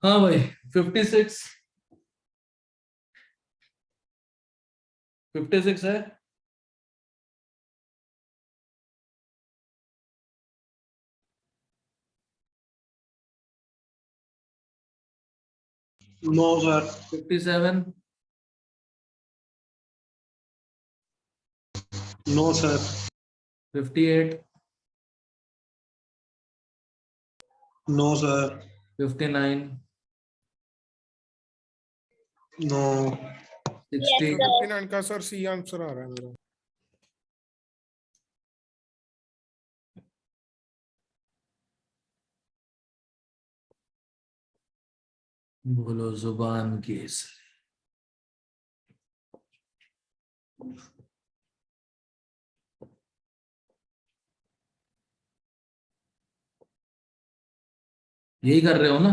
हाँ भाई 56 है। No sir. 57 no sir. 58 no sir. 59 no. 60 59 का सर सी आंसर आ रहा है मेरा। बोलो जुबान केसरी। यही कर रहे हो ना?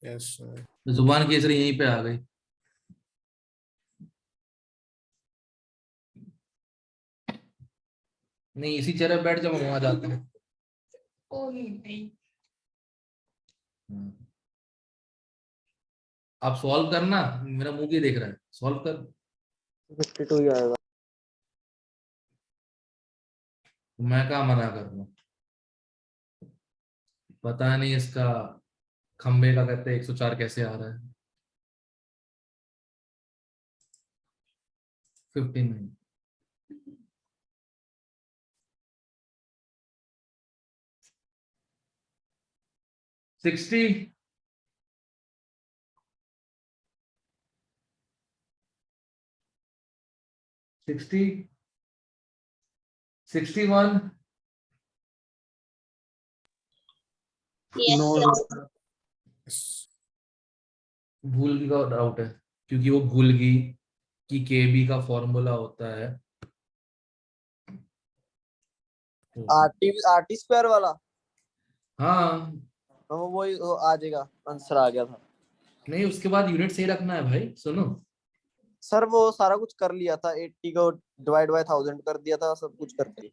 Yes sir. जुबान केसरी यहीं पे आ गई। नहीं इसी चेहरे पे बैठ जाओ, हम वहां जाते हैं। आप सॉल्व करना, मेरा मुंह भी देख रहा है, सॉल्व कर। 52 ही आएगा। मैं क्या मना कर रहा हूँ? पता नहीं इसका खंबे का कहते 104 कैसे आ रहा है। 59 60 60 61 Yes, नो sir. भूल का डाउट है, क्योंकि वो भूल गई कि केबी का फॉर्मूला होता है। आरटी स्क्वायर वाला। हाँ वही आ जाएगा, आंसर आ गया था। नहीं, उसके बाद यूनिट सही रखना है भाई। सुनो सर वो सारा कुछ कर लिया था, 80 को डिवाइड बाय 1000 कर दिया था, सब कुछ करके।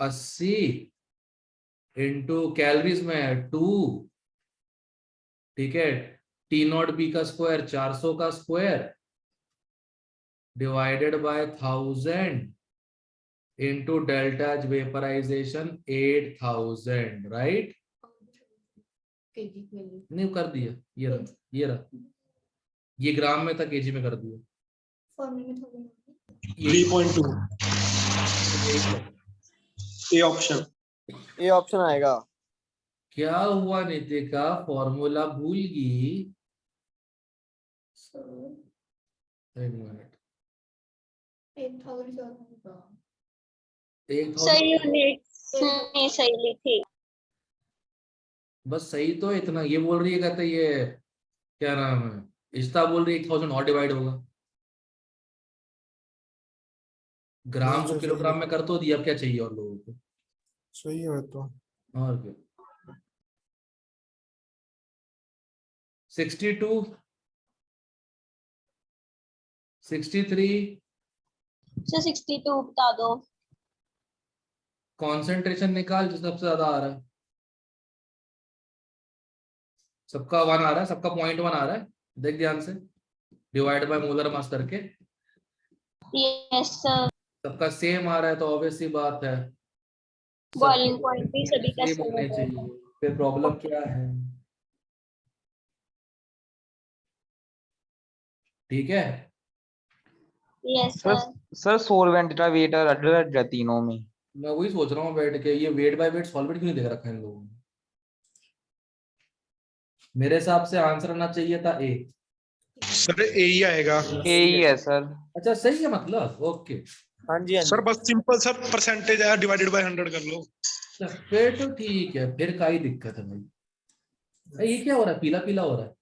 80 इंटू कैलोरीज में है 2, ठीक है। टी नॉट बी का स्क्वायर 400 का square divided by 1000 into delta vaporization 8000, right? नहीं कर दिया, ये रहा, ये रहा, ये ग्राम में था, केजी में कर दिया। 3.2 यही तो। A option. ये ऑप्शन आएगा। क्या हुआ नितिका, फॉर्मूला भूल गई? एक मिनट। 1000 सही यूनिट नहीं सही ली थी। बस सही तो इतना ये बोल रही है, कहते ये क्या नाम है, इश्ता बोल रही है 1000 और डिवाइड होगा। ग्राम को किलोग्राम में कर तो दिया, अब क्या चाहिए और लोगों को? सही है तो। और क्या? 62 63 सर 62 बता दो। कंसंट्रेशन निकाल जो सबसे ज्यादा आ रहा है। सबका 1 आ रहा है, सबका 0.1 आ रहा है, देख ध्यान से, डिवाइड बाय मोलर मास करके। Yes sir. सबका सेम आ रहा है तो ऑब्वियस सी बात है बॉइलिंग पॉइंट भी सभी का सेम सेम होने है। चाहिए। फिर प्रॉब्लम क्या है? ठीक है। Yes sir sir. Sir solvent का वेट और अडर तीनों में। मैं वही सोच रहा हूँ बैठ के, ये वेट बाय वेट सॉल्वेंट क्यों नहीं देख रखा है इन लोगों ने? मेरे हिसाब से आंसर आना चाहिए था ए। सर ए ही आएगा। ए ही है सर। अच्छा सही है, मतलब ओके। हाँ जी हाँ सर जी। बस सिंपल सर परसेंटेज है, डिवाइडेड बाय 100 कर लो। फिर तो ठीक है, फिर का ही दिक्कत है भाई। ये क्या हो रहा है, पीला पीला हो रहा है?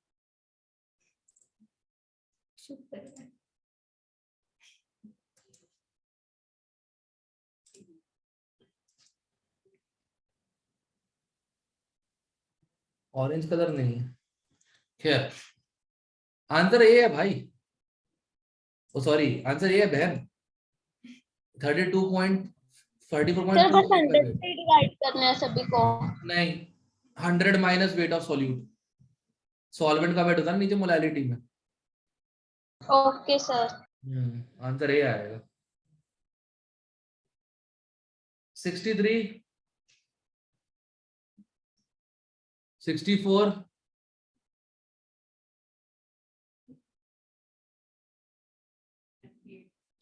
ऑरेंज कलर नहीं है। खैर आंसर ए है भाई। ओ सॉरी, आंसर ए है बहन। 32.34 सर बस 100 से डिवाइड करना है सभी को। नहीं, 100 minus weight of solute. Solvent का वेट होता है नीचे मोलैलिटी में। Okay sir. आंसर ए आएगा। 63, 64,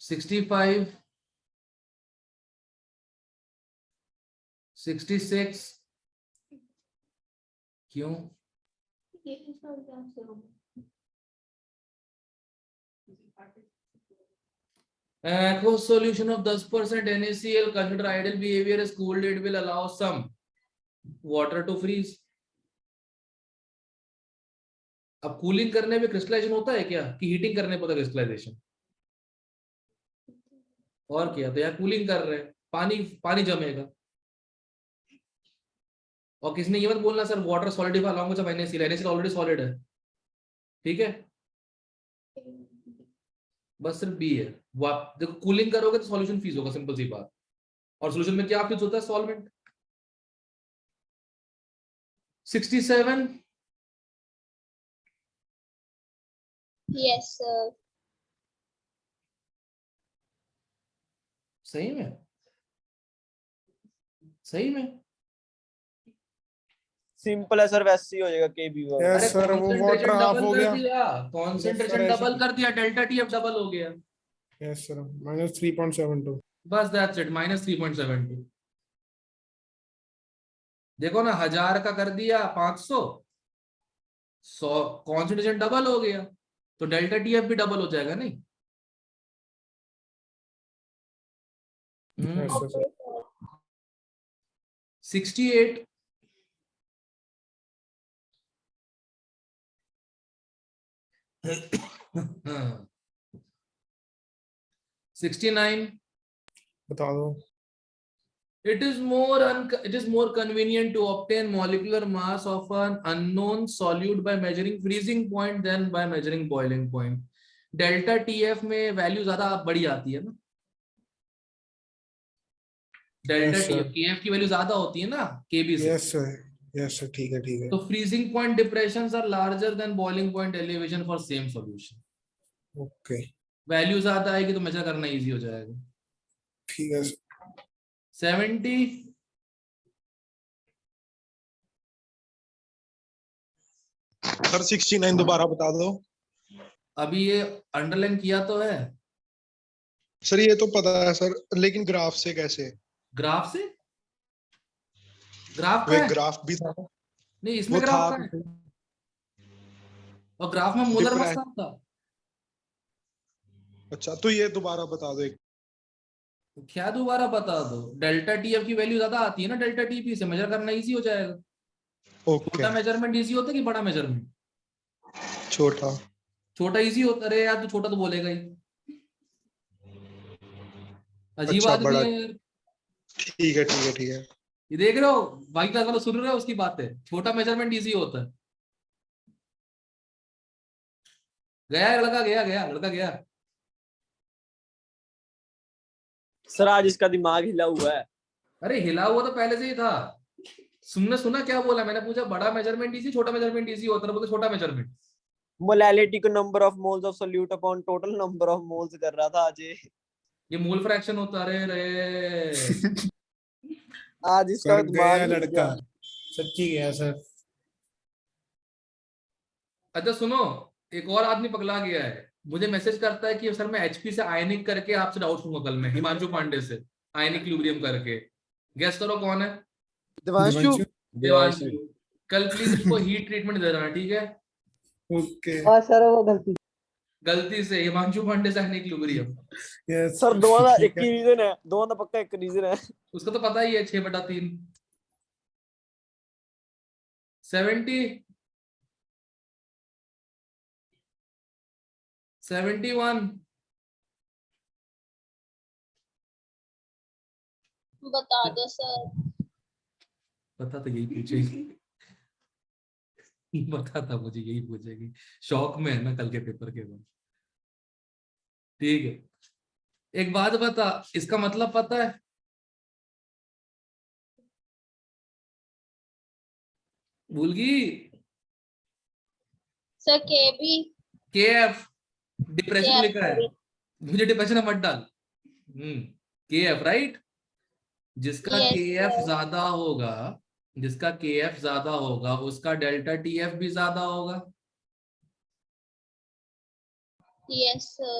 65, 66, क्यों? Aqueous solution of 10% NaCl, consider ideal behavior as cooled, it will allow some water to freeze. अब कूलिंग करने में क्रिस्टलाइजेशन होता है क्या, कि हीटिंग करने पर होता है क्रिस्टलाइजेशन? और क्या, तो यार कूलिंग कर रहे हैं, पानी पानी जमेगा। और किसने ये मत बोलना sir water solidify along with NaCl, NaCl already solid है, ठीक है, बस सिर्फ बी है। वो आप देखो कूलिंग करोगे तो सॉल्यूशन फ्रीज होगा, सिंपल सी बात। और सॉल्यूशन में क्या फ्रीज होता है? सॉल्वेंट। 67, yes sir. सही में, सही में। सिंपल है सर, वैसे ही हो जाएगा केबी वर्क। यस अरे सर, वो वाटर कॉन्सेंट्रेशन हाफ डबल हो कर गया। दिया, Yes, कॉन्सेंट्रेशन sir, डबल ऐसे- कर दिया, डेल्टा टी अब डबल हो गया। Yes sir, -3.72। बस दैट्स इट, -3.72। देखो ना, 1000 का कर दिया 500, 100, कॉन्सेंट्रेशन डबल हो गया, तो डेल्टा टी भी डबल हो जाएगा नहीं? Yes sir. 68, 69, बता दो। it is more convenient to obtain molecular mass of an unknown solute by measuring freezing point than by measuring boiling point. Delta TF में वैल्यू ज्यादा बड़ी आती है ना, delta Yes, sir. TF KF की value ज्यादा होती है ना केबी से। यस सर, यस सर, ठीक है, ठीक है। तो freezing point depressions are larger than boiling point elevation for same solution. Okay, value ज्यादा आएगी तो मेजर करना इजी हो जाएगा। ठीक है सर। 70, सर 69 दोबारा बता दो। अभी ये अंडरलाइन किया तो है सर ये तो पता है सर, लेकिन ग्राफ से कैसे? ग्राफ से, ग्राफ वो का एक है ग्राफ भी था, नहीं, इसमें वो ग्राफ था का है, और ग्राफ में मोलर मास डिफरेंट। था। अच्छा, तो ये दोबारा बता दो एक। क्या दोबारा बता दो, डेल्टा टीएफ की वैल्यू ज्यादा आती है ना डेल्टा टीपी से, मेजर करना इजी हो जाएगा। ओके, छोटा मेजरमेंट इजी होता है कि बड़ा मेजरमेंट? छोटा। छोटा इजी होता, अरे यार तू छोटा तो बोलेगा ही, अजीब अच्छा, आदमी बड़ा। है यार। ठीक है, ठीक है, ठीक है। ये देख रहे हो बाकी क्लास वाले सुन रहे हो उसकी बातें, छोटा मेजरमेंट इजी होता है। गया लड़का, गया गया लड़का गया। सर आज इसका दिमाग हिला हुआ है। अरे हिला हुआ तो पहले से ही था। सुनने सुना क्या बोला मैंने? पूछा बड़ा मेजरमेंट इजी, छोटा मेजरमेंट इजी होता है, बोलते छोटा मेजरमेंट। मोलैलिटी को number of moles of solute upon total number of moles कर रहा था आज ये मोल फ्रैक्शन होता है। अरे रे आज इसका कर दिमाग गया हिल लड़का, गया। सच्ची गया सर। अच्छा सुनो, एक और आदमी पगला गया है, मुझे मैसेज करता है कि सर मैं एचपी से आयनिक करके आपसे डाउट पूछूंगा कल में, हिमांशु पांडे से आयनिक इक्विलिब्रियम करके। गेस करो कौन है? देवांशु। देवांशु। कल प्लीज इसको हीट ट्रीटमेंट दे देना, ठीक है? ओके, हाँ सर वो गलती से हिमांशु पांडे से आयनिक इक्विलिब्रियम। यस सर दोनों का ठीक एक ही रीजन है, दोनों का पक्का एक रीजन है। उसको तो पता ही है 6/3। 70, 71, बता दो सर। पता तो यही पूछेगी पता था मुझे यही पूछेगी, शौक में है ना कल के पेपर के बाद। ठीक है, एक बात बता, इसका मतलब पता है? भूल गई? Sir KB KF depression KF लिखा है, मुझे डिप्रेशन में मत डाल। KF right. जिसका Yes, KF sir. ज्यादा होगा, जिसका KF ज्यादा होगा उसका डेल्टा TF भी ज्यादा होगा। Yes, sir.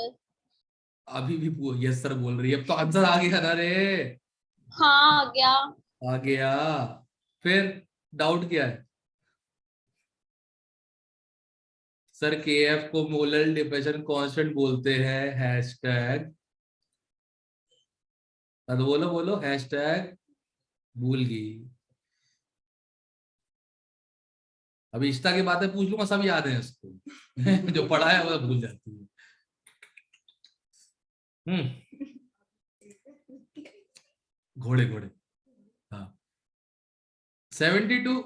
अभी भी यस सर बोल रही है, अब तो आंसर आ गया ना रे। हाँ आ गया। आ गया, फिर डाउट क्या है? सर KF को मोलर डिप्रेशन कांस्टेंट बोलते हैं, हैशटैग। तो बोलो बोलो हैशटैग, भूल गई। अभी इश्ता की बातें पूछ लूंगा, सब याद है इसको। जो पढ़ा है वो भूल जाती है। घोड़े घोड़े, हाँ 72।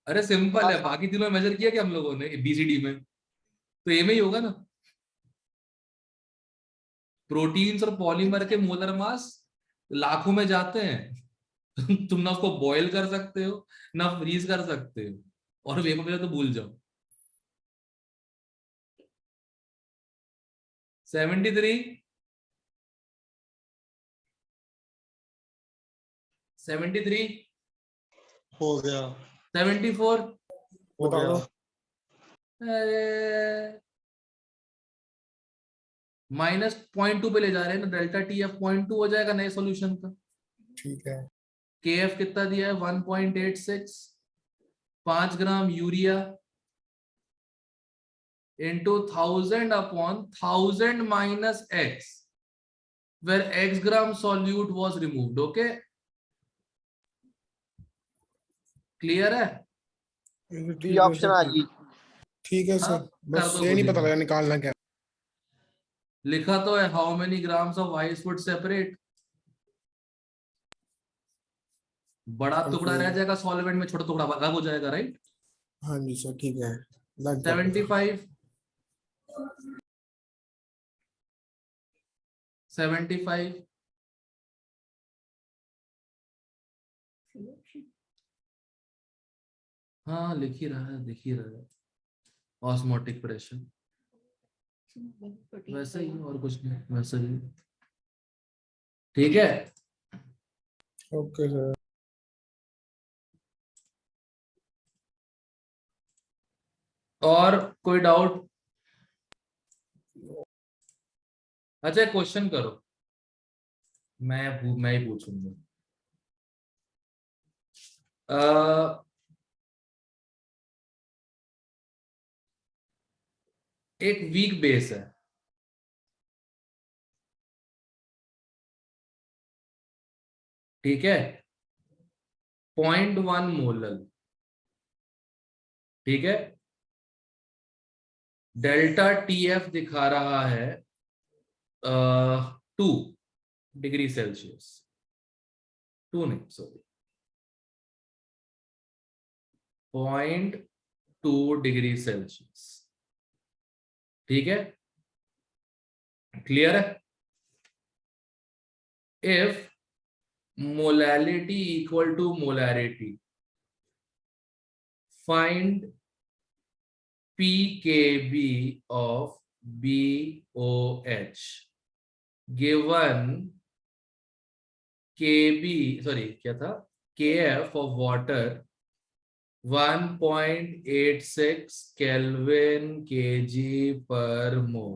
अरे सिंपल है, बाकी तीनों मेजर किया क्या हम लोगों ने BCD में, तो ए में ही होगा ना। प्रोटीन्स और पॉलीमर के मोलर मास लाखों में जाते हैं। तुम ना उसको बॉयल कर सकते हो ना फ्रीज कर सकते हो, और वेपर में तो भूल जाओ। 73, 73, हो गया। 74। हो बता दो। अरे -0.2 पे ले जा रहे हैं ना, डेल्टा TF 0.2 हो जाएगा नए सॉल्यूशन का। ठीक है। KF कितना दिया है? 1.86। 5 gram urea into 1000/1000 minus X, where X gram solute was removed. Okay, clear है? बी ऑप्शन आ गई। ठीक है हाँ, सर, कर बस दो ये नहीं खुद पता ही। लगा निकालना क्या। लिखा तो है how many grams of ice would separate. बड़ा टुकड़ा रह जाएगा सॉल्वेंट में, छोटा टुकड़ा अलग हो जाएगा, राइट। हाँ जी सर, ठीक है, लग गया पता। 75, 75, हाँ लिख ही रहा है, दिख ही रहा है। ऑस्मोटिक प्रेशर वैसे ही, और कुछ नहीं, वैसे ही। ठीक है, ओके सर। और कोई डाउट? अच्छा क्वेश्चन करो, मैं ही पूछूंगा। एक वीक बेस है, ठीक है, 0.1 मोलर, ठीक है। डेल्टा TF दिखा रहा है 2 डिग्री सेल्सियस, 2 नहीं सॉरी, 0.2 डिग्री सेल्सियस, ठीक है, क्लियर है। If molality equal to molarity, find pKb of BOH given KB, sorry क्या था, KF of water 1.86 Kelvin kg/mol।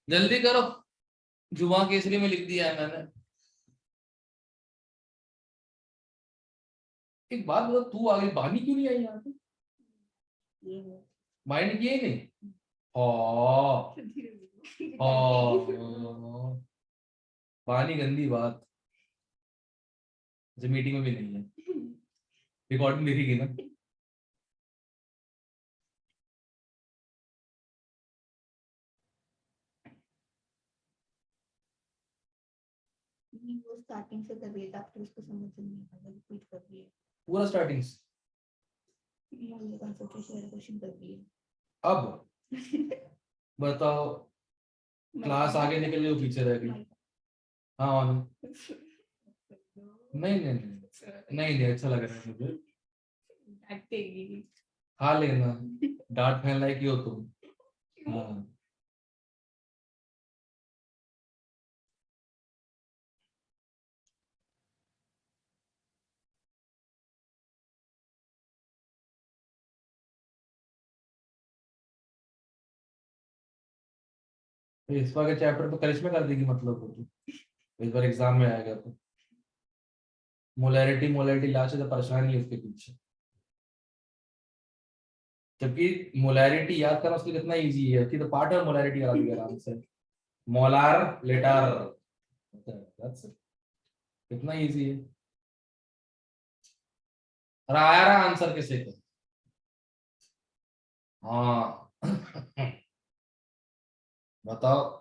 जल्दी करो, जुमा केसरी में लिख दिया है मैंने। एक बात बता, तू आगे बानी क्यों नहीं आई यहाँ पे? माइंड किया ही नहीं। बानी गंदी बात, जो मीटिंग में भी नहीं है, रिकॉर्डिंग लिखेगी ना। वो स्टार्टिंग से कर रही है, आपको उसको समझ नहीं आता, रिपीट कर रही है पूरा स्टार्टिंग से। ये कंसंट्रेशन क्वेश्चन कर रही है। अब बताओ, क्लास आगे निकल गई, पीछे रह गई। हाँ नहीं नहीं नहीं, नहीं नहीं अच्छा लग रहा है मुझे। डांटेगी। खा लेना, डांट खाने लायक ही हो तुम। हाँ तो इस बार के चैप्टर तो करिश्मा कर देगी मतलब वो तो, इस बार एग्जाम में आएगा तो। मोलैरिटी मोलैरिटी लास्ट से परेशान ही है उसके पीछे, जबकि मोलैरिटी याद करना उसके कितना इजी है, उसकी तो पार्ट है मोलैरिटी करा दी आराम से। मोलार लेटर, कितना इजी है। और आया रहा आंसर किसे को। हाँ बताओ।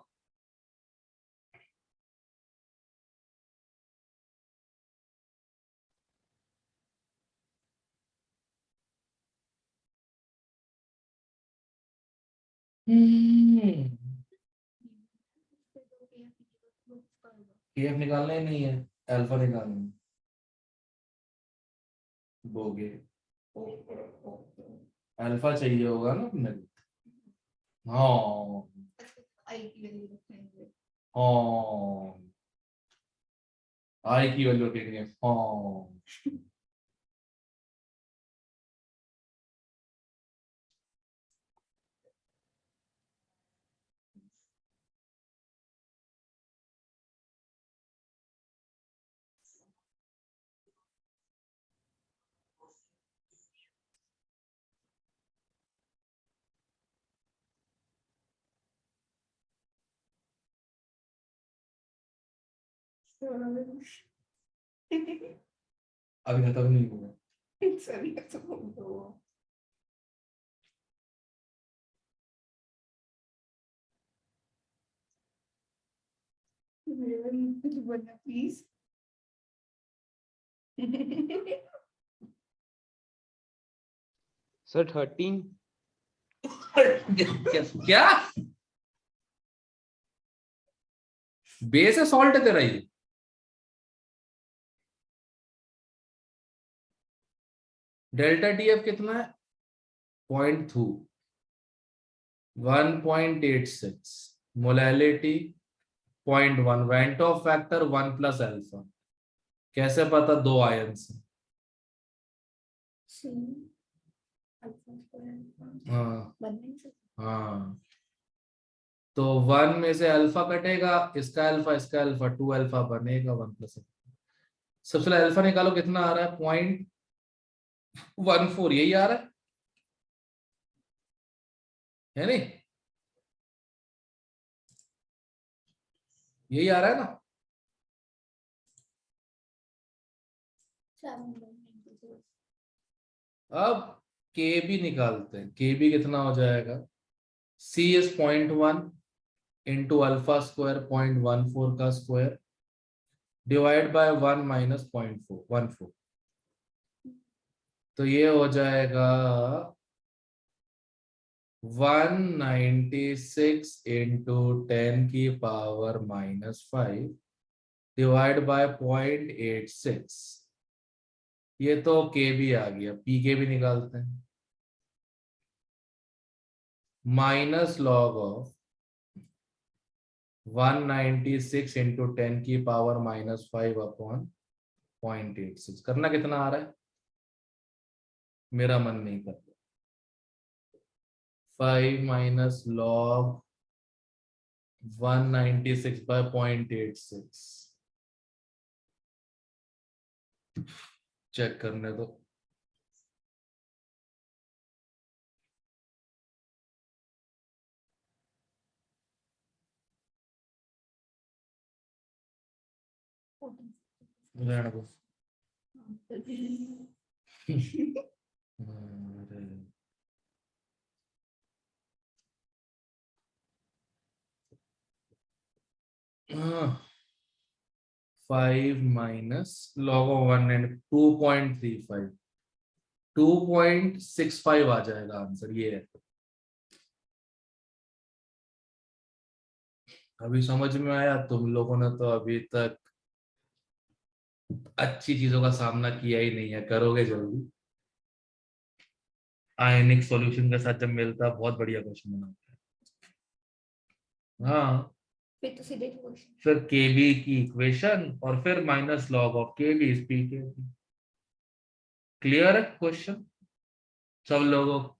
केएफ निकालना ही नहीं है, अल्फा निकालना है। बोगे अल्फा चाहिए होगा ना अपने को। हाँ आई की वैल्यू रखेंगे। हाँ आई की वैल्यू रखेंगे हाँ। अभी खत्म नहीं हुआ। सॉरी तो बोल दो। मेरे लिए कुछ बोलना प्लीज। सर 13। क्या बेस है सॉल्ट है तेरा ये। डेल्टा टीएफ कितना है 0.2 1.86 molality 0.1 Vento factor 1 plus alpha. कैसे पता दो आयन से। हाँ हाँ तो 1 में से अल्फा कटेगा, इसका अल्फा 2 अल्फा बनेगा 1 प्लस। सबसे पहले अल्फा निकालो कितना आ रहा है 0.14 यही आ रहा है नहीं, यही आ रहा है ना। अब के बी निकालते हैं, के बी कितना हो जाएगा सी इज 0.1 इंटू अल्फा स्क्वायर 0.14 का स्क्वायर डिवाइड बाय 1 माइनस 0.14। तो ये हो जाएगा 196 इंटू 10 की पावर -5 डिवाइड बाय 0.86। ये तो के भी आ गया, पी के भी निकालते हैं। माइनस लॉग ऑफ 196 इंटू 10 की पावर -5 अपॉन 0.86। करना कितना आ रहा है मेरा मन नहीं करता। 5 माइनस लॉग 196 बाय 0.86 चेक करने दो। रहने दो। अरे 5 माइनस लॉग ऑफ 1 एंड 2.35 2.65 आ जाएगा आंसर ये है। अभी समझ में आया, तुम लोगों ने तो अभी तक अच्छी चीजों का सामना किया ही नहीं है, करोगे जल्दी। आयनिक सॉल्यूशन के साथ जब मिलता है बहुत बढ़िया क्वेश्चन बनाता है। हाँ, फिर तो सीधे क्वेश्चन। फिर केबी की इक्वेशन और फिर minus log of KB is P के। क्लियर है क्वेश्चन सब लोगों को?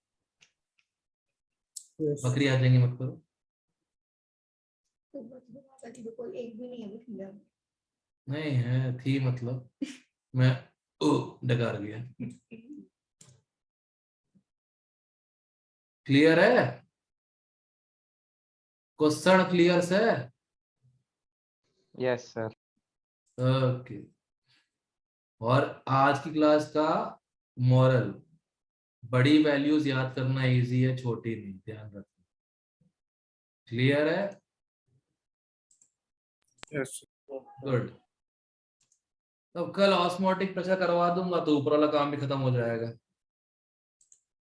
Yes. बकरी आ जाएंगे मत करो। तो बस बता कि कोई एक भी नहीं है अभी फिलहाल। नहीं है थी मतलब मैं डकार गया। क्लियर है क्वेश्चन? क्लियर से? Yes sir. ओके। और आज की क्लास का मॉरल, बड़ी वैल्यूज याद करना इजी है, छोटी नहीं, ध्यान रखना। क्लियर है? Yes. गुड। अब कल ऑस्मोटिक प्रेशर करवा दूंगा तो ऊपर वाला काम भी खत्म हो जाएगा,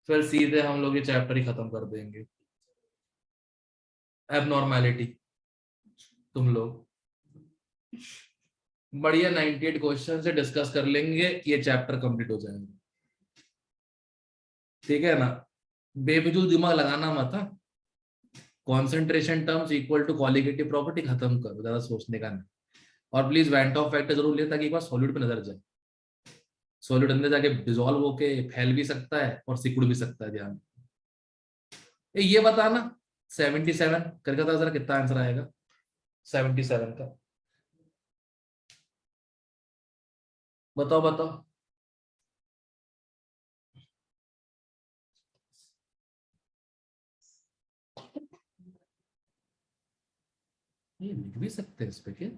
फिर सीधे हम लोग ये चैप्टर ही खत्म कर देंगे। एबनॉर्मैलिटी तुम लोग बढ़िया 98 क्वेश्चन से डिस्कस कर लेंगे, ये चैप्टर कंप्लीट हो जाएगा। ठीक है ना? बेफिजूल दिमाग लगाना मत। Concentration terms equal to colligative property खत्म करो, ज्यादा सोचने का नहीं। और प्लीज वेंट ऑफ फैक्टर जरूर ले ताकि एक बार सॉल्यूट पे नजर जाए। सॉल्यूट अंदर जाके डिसॉल्व होके फैल भी सकता है और सिकुड़ भी सकता है, ध्यान। ये बताना 77 करके बता जरा कितना आंसर आएगा 77 का। बताओ बताओ। ये लिख भी सकते हैं इस पे क्या?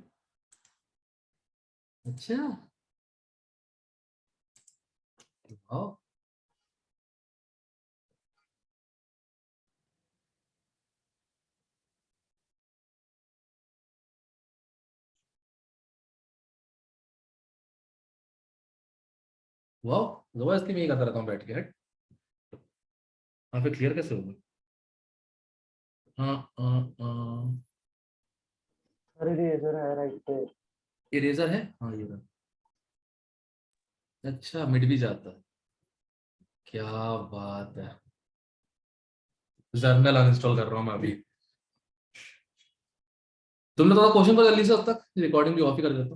अच्छा, वाह। वाह, जबरदस्ती मैं ये करता रहता हूँ बैठ के। हट। हाँ, फिर क्लियर कैसे होगा? हाँ हाँ, अरे इरेजर है राइट पे। इरेजर है, हाँ ये रहा। अच्छा, मिट भी जाता है, क्या बात है। जर्नल अनइंस्टॉल कर रहा हूँ मैं अभी। तुमने तो क्वेश्चन को जल्दी से अब तक रिकॉर्डिंग भी ऑफ ही कर देता हूँ।